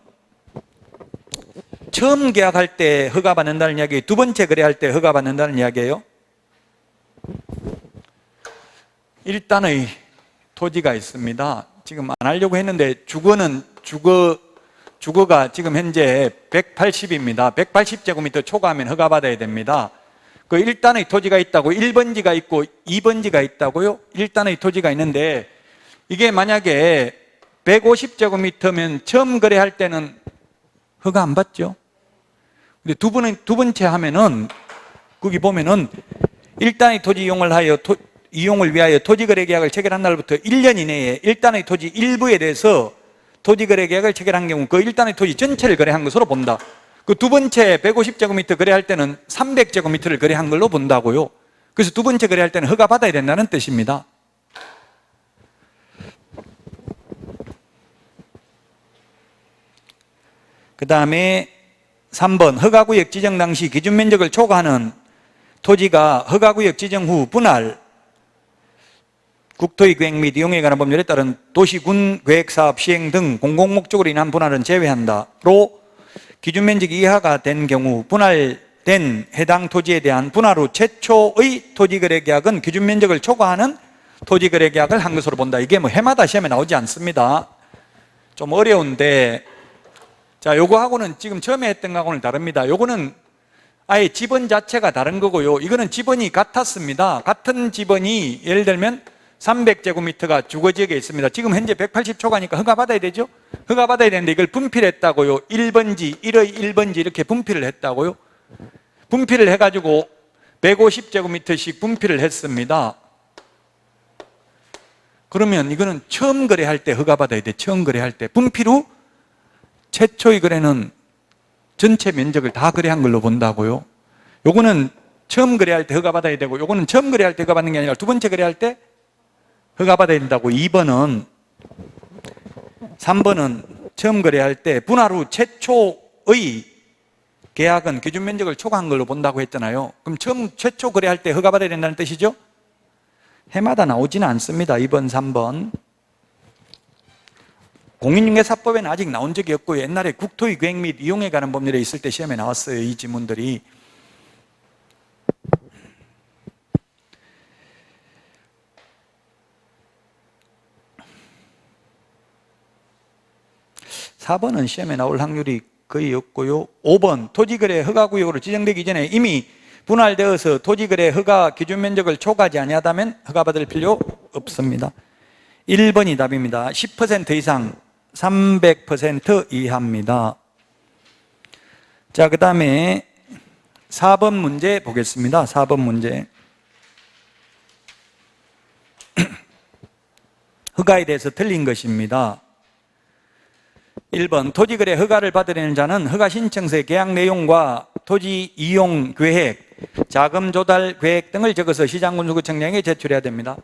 처음 계약할 때 허가받는다는 이야기예요? 두 번째 거래할 때 허가받는다는 이야기예요? 일단의 토지가 있습니다. 지금 안 하려고 했는데 주거가 지금 현재 180입니다. 180제곱미터 초과하면 허가받아야 됩니다. 그 일단의 토지가 있다고 1번지가 있고 2번지가 있다고요? 일단의 토지가 있는데 이게 만약에 150제곱미터면 처음 거래할 때는 허가 안 받죠? 근데 두 번째 하면은 거기 보면은 일단의 토지 이용을 위하여 토지거래 계약을 체결한 날부터 1년 이내에 일단의 토지 일부에 대해서 토지거래 계약을 체결한 경우 그 일단의 토지 전체를 거래한 것으로 본다. 그 두 번째 150제곱미터 거래할 때는 300제곱미터를 거래한 걸로 본다고요. 그래서 두 번째 거래할 때는 허가 받아야 된다는 뜻입니다. 그 다음에 3번, 허가구역 지정 당시 기준면적을 초과하는 토지가 허가구역 지정 후 분할 국토의 계획 및 이용에 관한 법률에 따른 도시군 계획사업 시행 등 공공목적으로 인한 분할은 제외한다로 기준 면적 이하가 된 경우 분할된 해당 토지에 대한 분할 후 최초의 토지거래 계약은 기준 면적을 초과하는 토지거래 계약을 한 것으로 본다. 이게 뭐 해마다 시험에 나오지 않습니다. 좀 어려운데, 자, 요거하고는 지금 처음에 했던 거하고는 다릅니다. 요거는 아예 지번 자체가 다른 거고요. 이거는 지번이 같았습니다. 같은 지번이 예를 들면 300제곱미터가 주거지역에 있습니다. 지금 현재 180초가니까 허가받아야 되죠? 허가받아야 되는데 이걸 분필했다고요. 1번지, 1의 1번지 이렇게 분필을 했다고요. 분필을 해가지고 150제곱미터씩 분필을 했습니다. 그러면 이거는 처음 거래할 때 허가받아야 돼. 처음 거래할 때. 분필 후 최초의 거래는 전체 면적을 다 거래한 걸로 본다고요. 요거는 처음 거래할 때 허가받아야 되고, 요거는 처음 거래할 때 허가받는 게 아니라 두 번째 거래할 때 허가받아야 된다고. 2번은, 3번은 처음 거래할 때 분할 후 최초의 계약은 기준 면적을 초과한 걸로 본다고 했잖아요. 그럼 최초 거래할 때 허가받아야 된다는 뜻이죠? 해마다 나오지는 않습니다. 2번, 3번. 공인중개사법에는 아직 나온 적이 없고 옛날에 국토의 계획 및 이용에 관한 법률에 있을 때 시험에 나왔어요. 이 지문들이. (4번은) 시험에 나올 확률이 거의 없고요. 5번 토지거래 허가구역으로 지정되기 전에 이미 분할되어서 토지거래 허가 기준 면적을 초과하지 아니하다면 허가받을 필요 없습니다. 1번이 답입니다. 10% 이상 300% 이하입니다. 자, 그 다음에 4번 문제 보겠습니다. 4번 문제. 허가에 대해서 틀린 것입니다. 1번 토지거래 허가를 받으려는 자는 허가 신청서의 계약 내용과 토지 이용 계획, 자금 조달 계획 등을 적어서 시장군수구청장에게 제출해야 됩니다.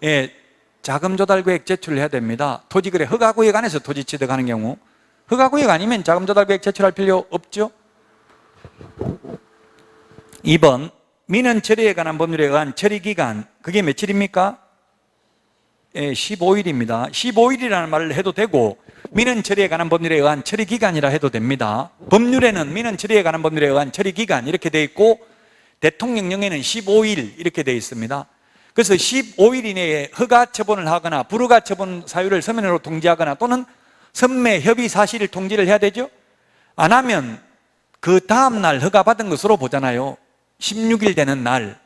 예, 자금 조달 계획 제출을 해야 됩니다. 토지거래 허가구역 안에서 토지 취득하는 경우. 허가구역 아니면 자금 조달 계획 제출할 필요 없죠. 2번 민원 처리에 관한 법률에 의한 처리기간, 그게 며칠입니까? 예, 15일입니다. 15일이라는 말을 해도 되고 민원 처리에 관한 법률에 의한 처리기간이라 해도 됩니다. 법률에는 민원 처리에 관한 법률에 의한 처리기간 이렇게 돼 있고 대통령령에는 15일 이렇게 돼 있습니다. 그래서 15일 이내에 허가 처분을 하거나 불허가 처분 사유를 서면으로 통지하거나 또는 선매 협의 사실을 통지를 해야 되죠. 안 하면 그 다음 날 허가 받은 것으로 보잖아요. 16일 되는 날.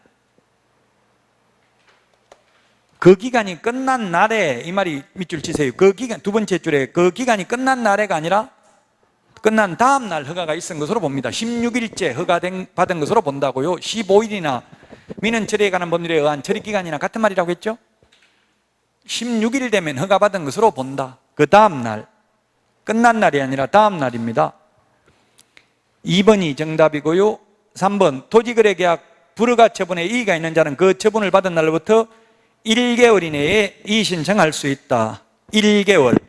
그 기간이 끝난 날에, 이 말이 밑줄 치세요. 그 기간, 두 번째 줄에 그 기간이 끝난 날에가 아니라 끝난 다음 날 허가가 있은 것으로 봅니다. 16일째 받은 것으로 본다고요. 15일이나 민원 처리에 관한 법률에 의한 처리 기간이나 같은 말이라고 했죠. 16일 되면 허가 받은 것으로 본다. 그 다음 날, 끝난 날이 아니라 다음 날입니다. 2번이 정답이고요. 3번 토지거래 계약 불허가 처분에 이의가 있는 자는 그 처분을 받은 날로부터 1개월 이내에 이의 신청할 수 있다. 1개월.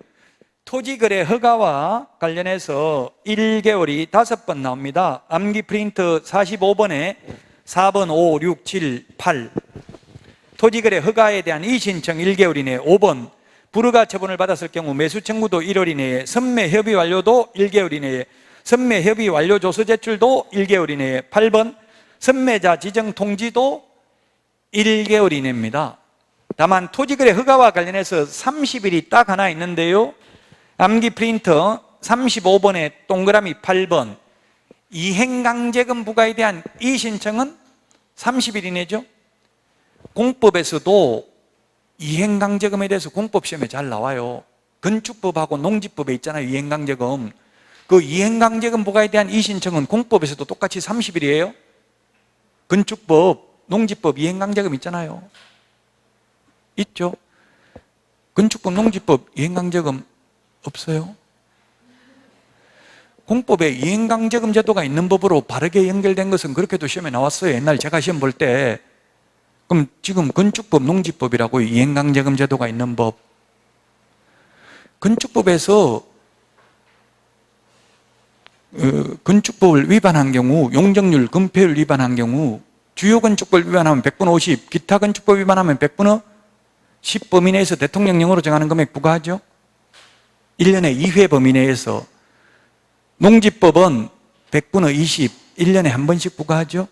토지거래 허가와 관련해서 1개월이 5번 나옵니다. 암기 프린트 45번에 4번, 5, 6, 7, 8. 토지거래 허가에 대한 이의 신청 1개월 이내에. 5번 불허가 처분을 받았을 경우 매수 청구도 1월 이내에, 선매 협의 완료도 1개월 이내에, 선매 협의 완료 조서 제출도 1개월 이내에. 8번 선매자 지정 통지도 1개월 이내입니다. 다만 토지거래 허가와 관련해서 30일이 딱 하나 있는데요. 암기 프린터 35번에 동그라미 8번 이행강제금 부과에 대한 이의 신청은 30일 이내죠. 공법에서도 이행강제금에 대해서 공법시험에 잘 나와요. 건축법하고 농지법에 있잖아요. 이행강제금. 그 이행강제금 부과에 대한 이의 신청은 공법에서도 똑같이 30일이에요. 건축법, 농지법 이행강제금 있잖아요. 있죠. 건축법, 농지법 이행강제금 없어요. 공법에 이행강제금 제도가 있는 법으로 바르게 연결된 것은 그렇게도 시험에 나왔어요. 옛날 제가 시험 볼 때. 그럼 지금 건축법, 농지법이라고 이행강제금 제도가 있는 법. 건축법에서 건축법을 위반한 경우, 용적률, 건폐율 위반한 경우, 주요 건축법 위반하면 100분 50, 기타 건축법 위반하면 100분 10 범위 내에서 대통령령으로 정하는 금액 부과하죠. 1년에 2회 범위 내에서 농지법은 100분의 20, 1년에 한 번씩 부과하죠.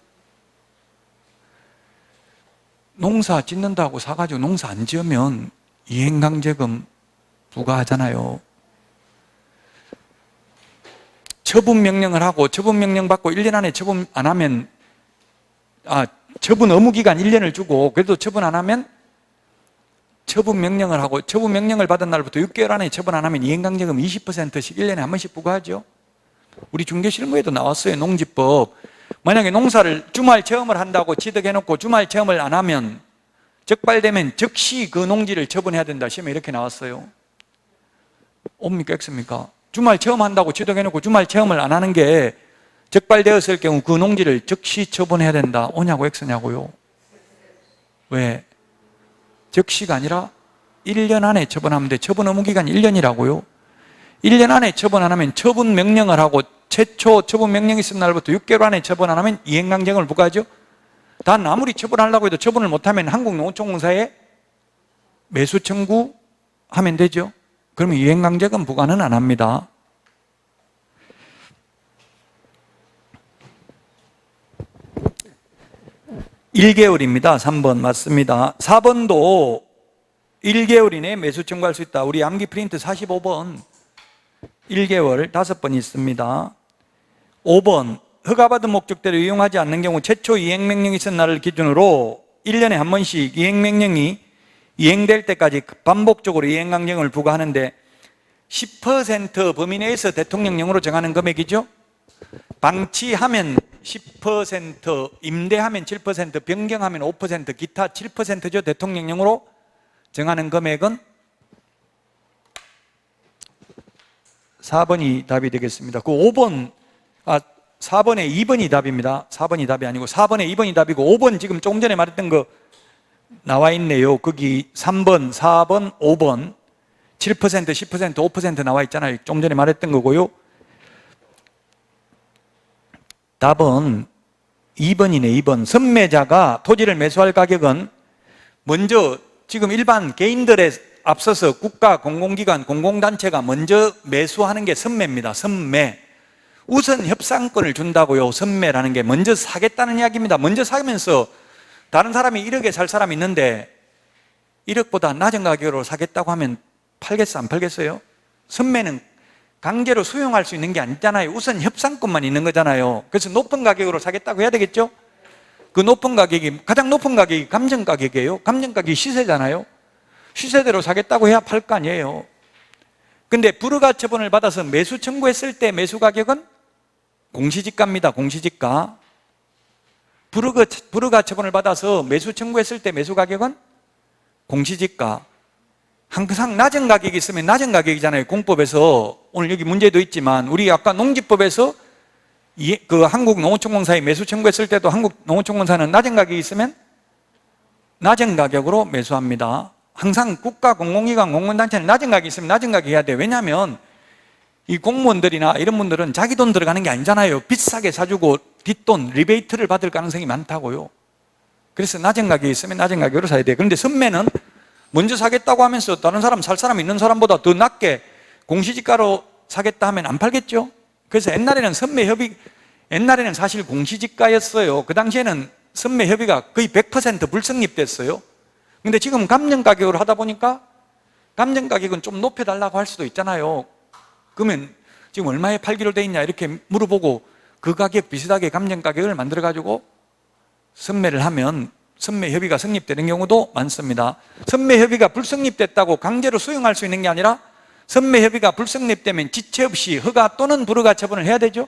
농사 짓는다고 사가지고 농사 안 지으면 이행강제금 부과하잖아요. 처분 명령을 하고 처분 명령 받고 1년 안에 처분 안 하면 처분 의무 기간 1년을 주고 그래도 처분 안 하면 처분 명령을 하고 처분 명령을 받은 날부터 6개월 안에 처분 안 하면 이행강제금 20%씩 1년에 한 번씩 부과하죠. 우리 중개실무에도 나왔어요. 농지법. 만약에 농사를 주말 체험을 한다고 취득해놓고 주말 체험을 안 하면 적발되면 즉시 그 농지를 처분해야 된다. 시험에 이렇게 나왔어요. 옵니까? X입니까? 주말 체험한다고 취득해놓고 주말 체험을 안 하는 게 적발되었을 경우 그 농지를 즉시 처분해야 된다. O냐고 X냐고요? 왜? 즉시가 아니라 1년 안에 처분하면 돼. 처분 의무 기간이 1년이라고요. 1년 안에 처분 안 하면 처분 명령을 하고 최초 처분 명령이 있은 날부터 6개월 안에 처분 안 하면 이행강제금을 부과하죠. 단 아무리 처분하려고 해도 처분을 못하면 한국농어촌공사에 매수 청구하면 되죠. 그러면 이행강제금 부과는 안 합니다. (1개월입니다) 3번 맞습니다. 4번도 1개월 이내에 매수 청구할 수 있다. 우리 암기 프린트 45번 1개월 5번 있습니다. 5번 허가받은 목적대로 이용하지 않는 경우 최초 이행명령이 있은 날을 기준으로 1년에 한 번씩 이행명령이 이행될 때까지 반복적으로 이행강제금을 부과하는데 10% 범위 내에서 대통령령으로 정하는 금액이죠. 방치하면 10%, 임대하면 7%, 변경하면 5%, 기타 7%죠. 대통령령으로 정하는 금액은 4번이 답이 되겠습니다. 그 5번, 4번에 2번이 답입니다. 4번이 답이 아니고 4번에 2번이 답이고 5번 지금 조금 전에 말했던 거 나와 있네요. 거기 3번, 4번, 5번 7%, 10%, 5% 나와 있잖아요. 조금 전에 말했던 거고요. 답은 2번이네. 2번. 선매자가 토지를 매수할 가격은 먼저 지금 일반 개인들에 앞서서 국가, 공공기관, 공공단체가 먼저 매수하는 게 선매입니다. 선매. 우선 협상권을 준다고요. 선매라는 게 먼저 사겠다는 이야기입니다. 먼저 사면서 다른 사람이 1억에 살 사람이 있는데 1억보다 낮은 가격으로 사겠다고 하면 팔겠어? 안 팔겠어요? 선매는 강제로 수용할 수 있는 게 아니잖아요. 우선 협상권만 있는 거잖아요. 그래서 높은 가격으로 사겠다고 해야 되겠죠? 그 높은 가격이, 가장 높은 가격이 감정가격이에요. 감정가격이 시세잖아요. 시세대로 사겠다고 해야 팔 거 아니에요. 근데 불허가 처분을 받아서 매수 청구했을 때 매수 가격은 공시지가입니다. 공시지가. 불허가 처분을 받아서 매수 청구했을 때 매수 가격은 공시지가. 항상 낮은 가격이 있으면 낮은 가격이잖아요. 공법에서. 오늘 여기 문제도 있지만 우리 아까 농지법에서 그 한국농어촌공사에 매수 청구했을 때도 한국농어촌공사는 낮은 가격이 있으면 낮은 가격으로 매수합니다. 항상 국가, 공공기관, 공공단체는 낮은 가격이 있으면 낮은 가격이 해야 돼요. 왜냐하면 이 공무원들이나 이런 분들은 자기 돈 들어가는 게 아니잖아요. 비싸게 사주고 뒷돈, 리베이트를 받을 가능성이 많다고요. 그래서 낮은 가격이 있으면 낮은 가격으로 사야 돼요. 그런데 선매는 먼저 사겠다고 하면서 다른 사람, 살 사람 있는 사람보다 더 낮게 공시지가로 사겠다 하면 안 팔겠죠? 그래서 옛날에는 옛날에는 사실 공시지가였어요. 그 당시에는 선매협의가 거의 100% 불성립됐어요. 근데 지금 감정가격으로 하다 보니까 감정가격은 좀 높여달라고 할 수도 있잖아요. 그러면 지금 얼마에 팔기로 돼 있냐 이렇게 물어보고 그 가격 비슷하게 감정가격을 만들어가지고 선매를 하면 선매협의가 성립되는 경우도 많습니다. 선매협의가 불성립됐다고 강제로 수용할 수 있는 게 아니라 선매협의가 불성립되면 지체 없이 허가 또는 불허가 처분을 해야 되죠.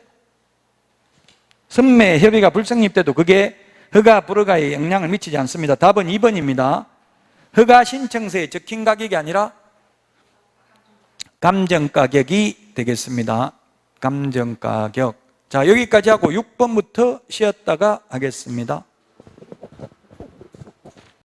선매협의가 불성립돼도 그게 허가 불허가에 영향을 미치지 않습니다. 답은 2번입니다. 허가 신청서에 적힌 가격이 아니라 감정가격이 되겠습니다. 감정가격. 자, 여기까지 하고 6번부터 쉬었다가 하겠습니다.